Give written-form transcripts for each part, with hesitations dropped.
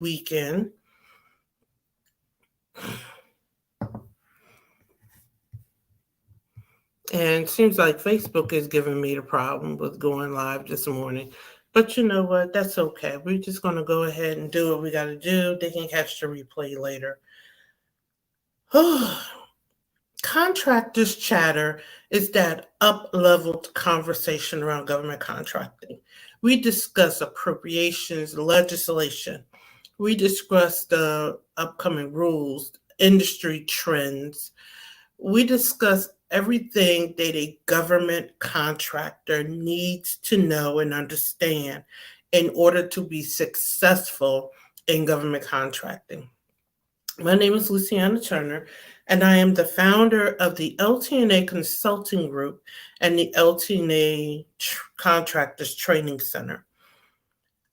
weekend. And it seems like Facebook is giving me the problem with going live this morning. But you know what? That's okay. We're just going to go ahead and do what we got to do. They can catch the replay later. Contractors chatter is that up-leveled conversation around government contracting. We discuss appropriations, legislation. We discuss the upcoming rules, industry trends. We discuss everything that a government contractor needs to know and understand in order to be successful in government contracting. My name is Luciana Turner, and I am the founder of the LT&A Consulting Group and the LT&A Contractors Training Center.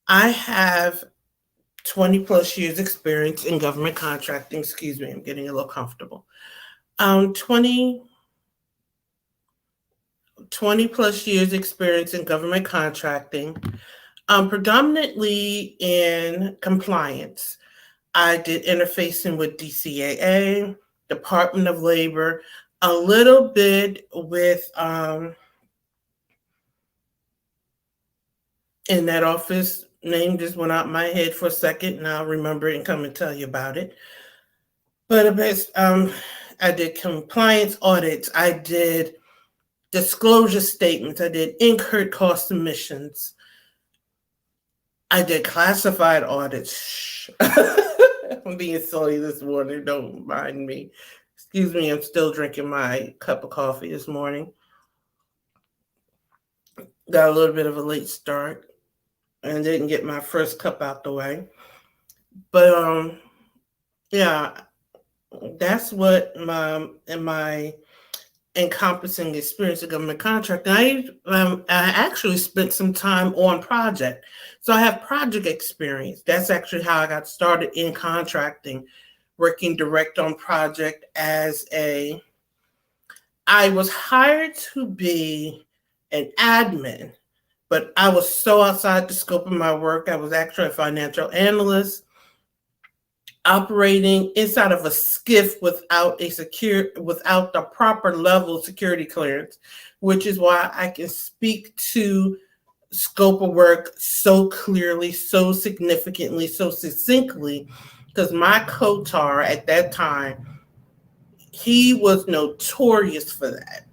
I have 20 plus years experience in government contracting. Excuse me, I'm getting a little comfortable. 20 plus years experience in government contracting, predominantly in compliance. I did interfacing with DCAA, Department of Labor, a little bit with in that office name just went out my head for a second, and I'll remember it and come and tell you about it. But I did compliance audits, I did disclosure statements, I did incurred cost submissions, I did classified audits. I'm being silly this morning, don't mind me. Excuse me, I'm still drinking my cup of coffee this morning. Got a little bit of a late start and didn't get my first cup out the way. But yeah, that's what my encompassing experience of government contracting. I actually spent some time on project. So I have project experience. That's actually how I got started in contracting, working direct on project I was hired to be an admin, but I was so outside the scope of my work. I was actually a financial analyst operating inside of a SCIF without the proper level of security clearance, which is why I can speak to scope of work so clearly, so significantly, so succinctly, because my COTAR at that time, he was notorious for that.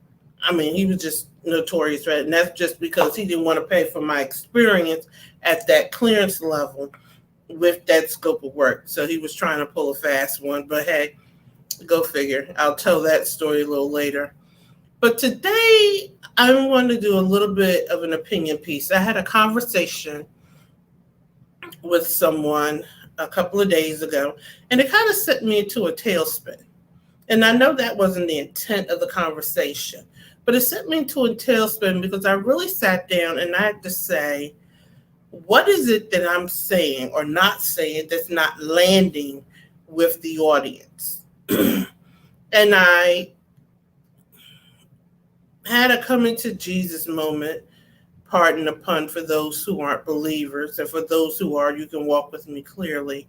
I mean, he was just notorious for it, and that's just because he didn't want to pay for my experience at that clearance level with that scope of work. So he was trying to pull a fast one, but hey, go figure. I'll tell that story a little later. But today, I want to do a little bit of an opinion piece. I had a conversation with someone a couple of days ago, and it kind of set me into a tailspin. And I know that wasn't the intent of the conversation, but it sent me into a tailspin because I really sat down and I had to say, what is it that I'm saying or not saying that's not landing with the audience? And I had a coming to Jesus moment, pardon the pun for those who aren't believers, and for those who are, you can walk with me clearly.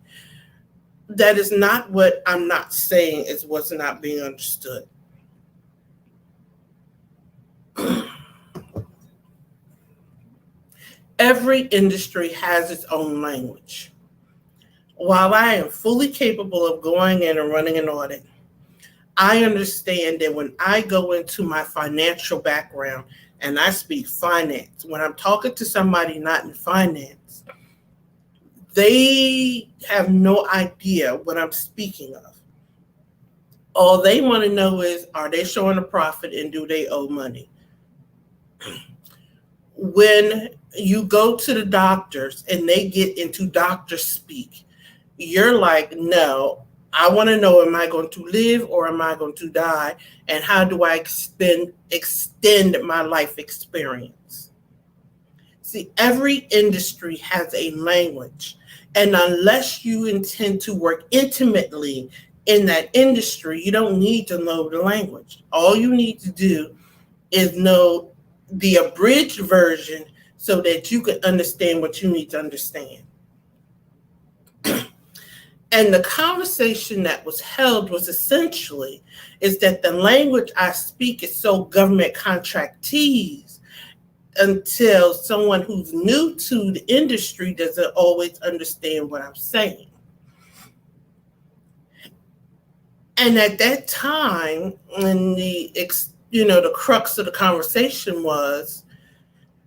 That is not what I'm not saying, is what's not being understood. Every industry has its own language. While I am fully capable of going in and running an audit, I understand that when I go into my financial background and I speak finance, when I'm talking to somebody not in finance, they have no idea what I'm speaking of. All they want to know is, are they showing a profit and do they owe money? When you go to the doctors and they get into doctor speak, you're like, no, I want to know, am I going to live or am I going to die? And how do I extend my life experience? See, every industry has a language. And unless you intend to work intimately in that industry, you don't need to know the language. All you need to do is know the abridged version so that you can understand what you need to understand. And the conversation that was held was essentially is that the language I speak is so government contractees until someone who's new to the industry doesn't always understand what I'm saying. And at that time, when the crux of the conversation was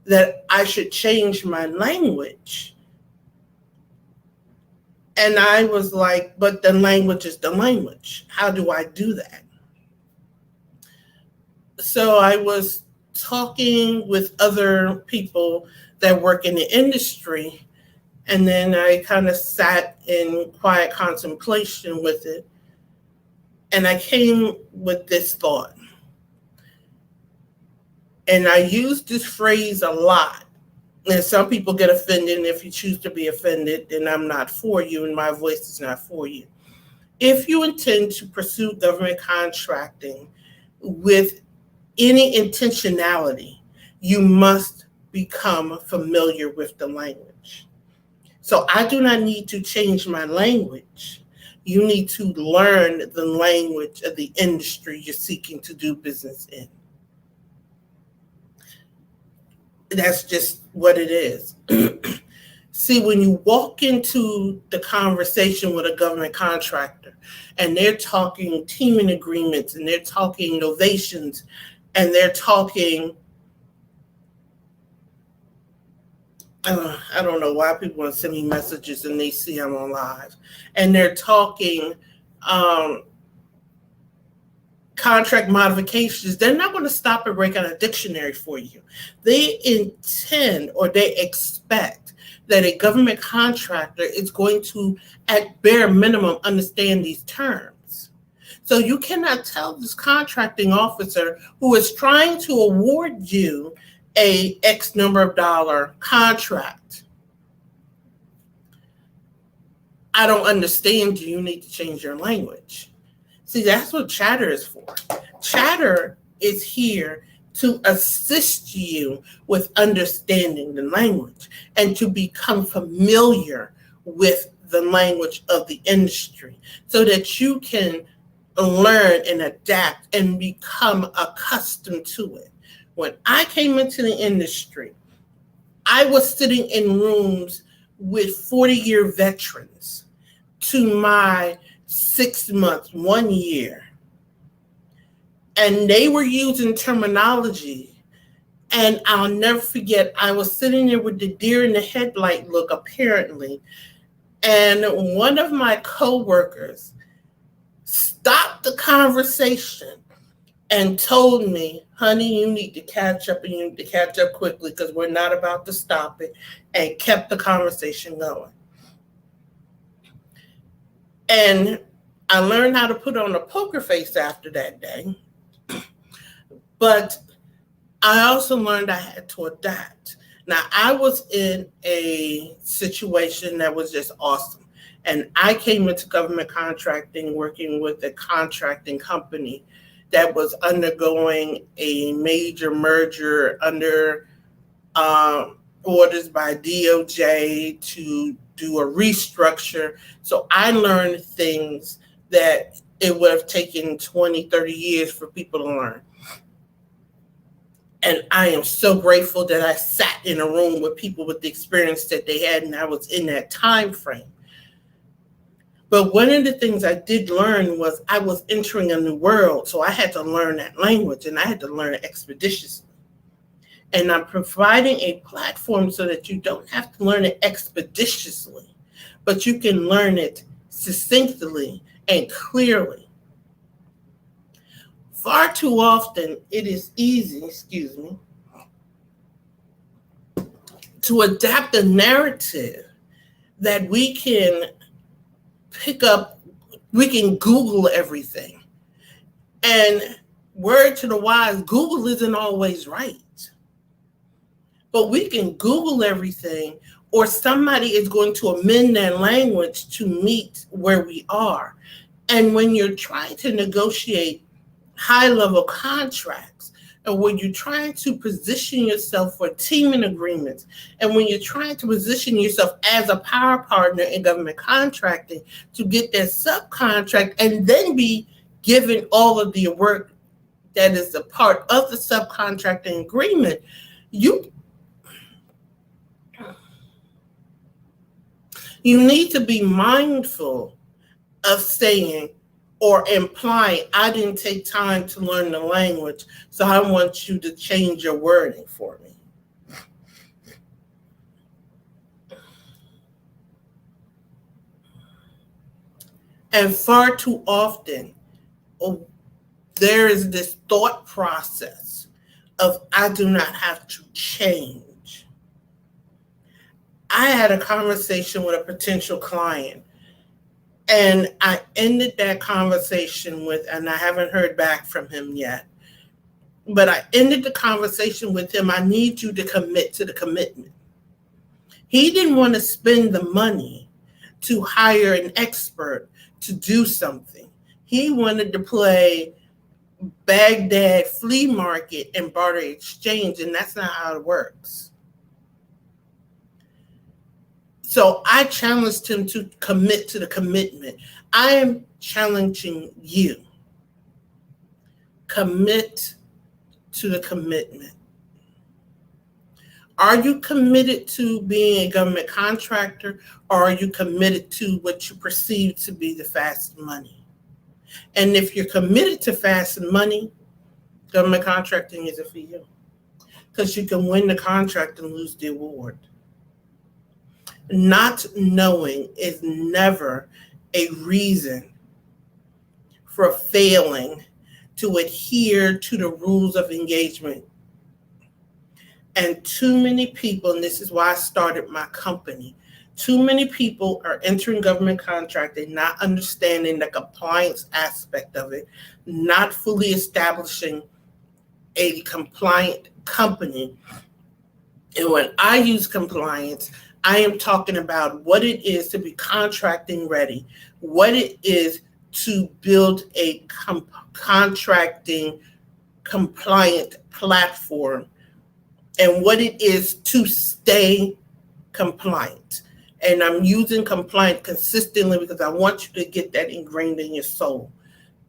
that I should change my language. And I was like, but the language is the language. How do I do that? So I was talking with other people that work in the industry, and then I kind of sat in quiet contemplation with it. And I came with this thought. And I use this phrase a lot. And some people get offended, and if you choose to be offended, then I'm not for you, and my voice is not for you. If you intend to pursue government contracting with any intentionality, you must become familiar with the language. So I do not need to change my language. You need to learn the language of the industry you're seeking to do business in. That's just what it is. See, when you walk into the conversation with a government contractor and they're talking teaming agreements and they're talking novations and they're talking, I don't know why people want to send me messages and they see I'm on live, and they're talking contract modifications, they're not going to stop and break out a dictionary for you. They intend or they expect that a government contractor is going to, at bare minimum, understand these terms. So you cannot tell this contracting officer who is trying to award you a X number of dollar contract, I don't understand you, you need to change your language. See, that's what Chatter is for. Chatter is here to assist you with understanding the language and to become familiar with the language of the industry so that you can learn and adapt and become accustomed to it. When I came into the industry, I was sitting in rooms with 40-year veterans to my 6 months, 1 year. And they were using terminology. And I'll never forget, I was sitting there with the deer in the headlight look, apparently. And one of my coworkers stopped the conversation and told me, honey, you need to catch up, and you need to catch up quickly because we're not about to stop it, and kept the conversation going. And I learned how to put on a poker face after that day. But I also learned I had to adapt. Now, I was in a situation that was just awesome. And I came into government contracting working with a contracting company that was undergoing a major merger under orders by DOJ to do a restructure. So I learned things that it would have taken 20, 30 years for people to learn. And I am so grateful that I sat in a room with people with the experience that they had, and I was in that time frame. But one of the things I did learn was I was entering a new world, so I had to learn that language, and I had to learn it expeditiously. And I'm providing a platform so that you don't have to learn it expeditiously, but you can learn it succinctly and clearly. Far too often, it is easy, to adapt a narrative that we can pick up, we can Google everything. And word to the wise, Google isn't always right. But we can Google everything, or somebody is going to amend that language to meet where we are. And when you're trying to negotiate high-level contracts, And when you're trying to position yourself for teaming agreements, and when you're trying to position yourself as a power partner in government contracting to get that subcontract and then be given all of the work that is a part of the subcontracting agreement, you need to be mindful of saying or implying, I didn't take time to learn the language, so I want you to change your wording for me. And far too often, there is this thought process of, I do not have to change. I had a conversation with a potential client, and I ended that conversation with, and I haven't heard back from him yet, but I ended the conversation with him, I need you to commit to the commitment. He didn't want to spend the money to hire an expert to do something. He wanted to play Baghdad flea market and barter exchange, and that's not how it works. So I challenged him to commit to the commitment. I am challenging you. Commit to the commitment. Are you committed to being a government contractor, or are you committed to what you perceive to be the fast money? And if you're committed to fast money, government contracting isn't for you, because you can win the contract and lose the award. Not knowing is never a reason for failing to adhere to the rules of engagement. And too many people, and this is why I started my company, too many people are entering government contracting, not understanding the compliance aspect of it, not fully establishing a compliant company. And when I use compliance, I am talking about what it is to be contracting ready, what it is to build a contracting compliant platform, and what it is to stay compliant. And I'm using compliant consistently because I want you to get that ingrained in your soul.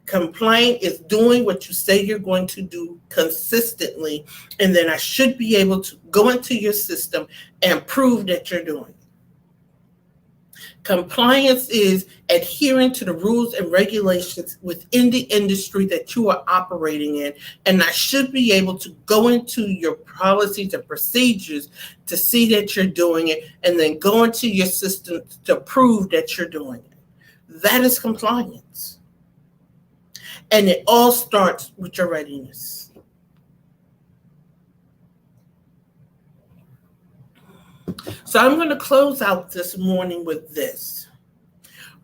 Compliant is doing what you say you're going to do consistently, and then I should be able to go into your system and prove that you're doing it. Compliance is adhering to the rules and regulations within the industry that you are operating in, and I should be able to go into your policies and procedures to see that you're doing it, and then go into your system to prove that you're doing it. That is compliance. And it all starts with your readiness. So I'm going to close out this morning with this.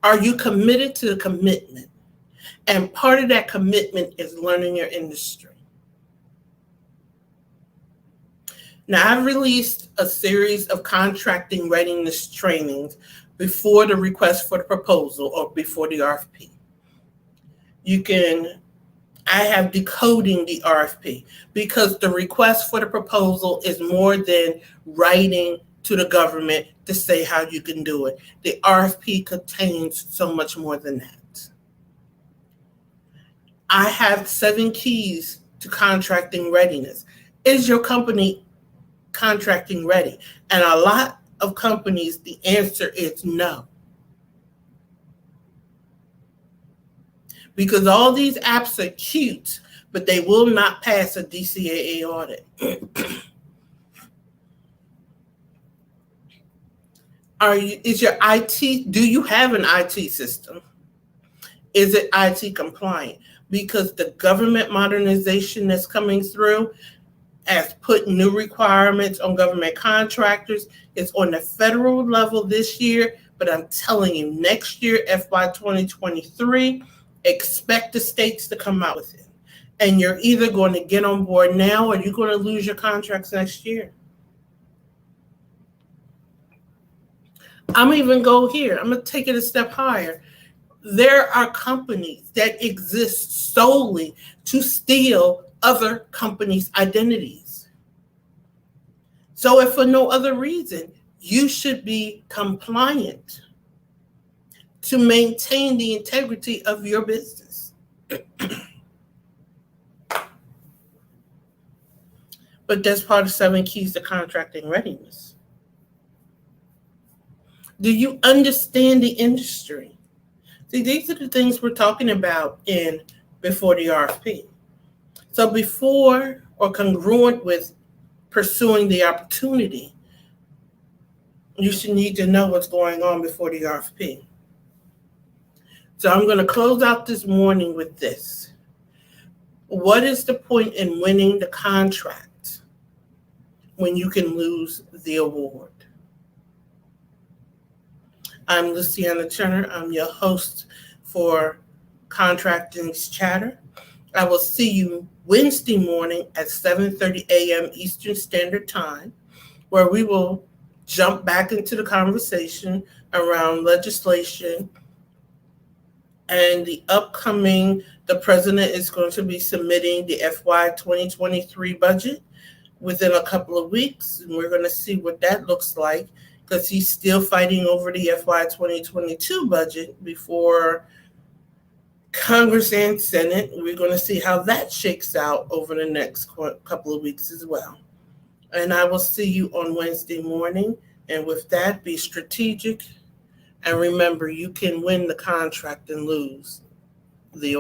Are you committed to the commitment? And part of that commitment is learning your industry. Now, I've released a series of contracting readiness trainings before the request for the proposal or before the RFP. I have decoding the RFP, because the request for the proposal is more than writing to the government to say how you can do it. The RFP contains so much more than that. I have 7 keys to contracting readiness. Is your company contracting ready? And a lot of companies, the answer is no. Because all these apps are cute, but they will not pass a DCAA audit. Is your IT, do you have an IT system? Is it IT compliant? Because the government modernization that's coming through has put new requirements on government contractors. It's on the federal level this year, but I'm telling you, next year, FY 2023, expect the states to come out with it. And you're either going to get on board now, or you're going to lose your contracts next year. I'm even go here. I'm going to take it a step higher. There are companies that exist solely to steal other companies' identities. So if for no other reason, you should be compliant to maintain the integrity of your business. But that's part of 7 keys to contracting readiness. Do you understand the industry? See, these are the things we're talking about in before the RFP. So before or congruent with pursuing the opportunity, you should need to know what's going on before the RFP. So I'm going to close out this morning with this. What is the point in winning the contract when you can lose the award? I'm Luciana Turner. I'm your host for Contracting's Chatter. I will see you Wednesday morning at 7:30 a.m. Eastern Standard Time, where we will jump back into the conversation around legislation and the president is going to be submitting the FY 2023 budget within a couple of weeks, and we're going to see what that looks like, because he's still fighting over the FY 2022 budget before Congress and Senate. We're going to see how that shakes out over the next couple of weeks as well. And I will see you on Wednesday morning. And with that, be strategic. And remember, you can win the contract and lose the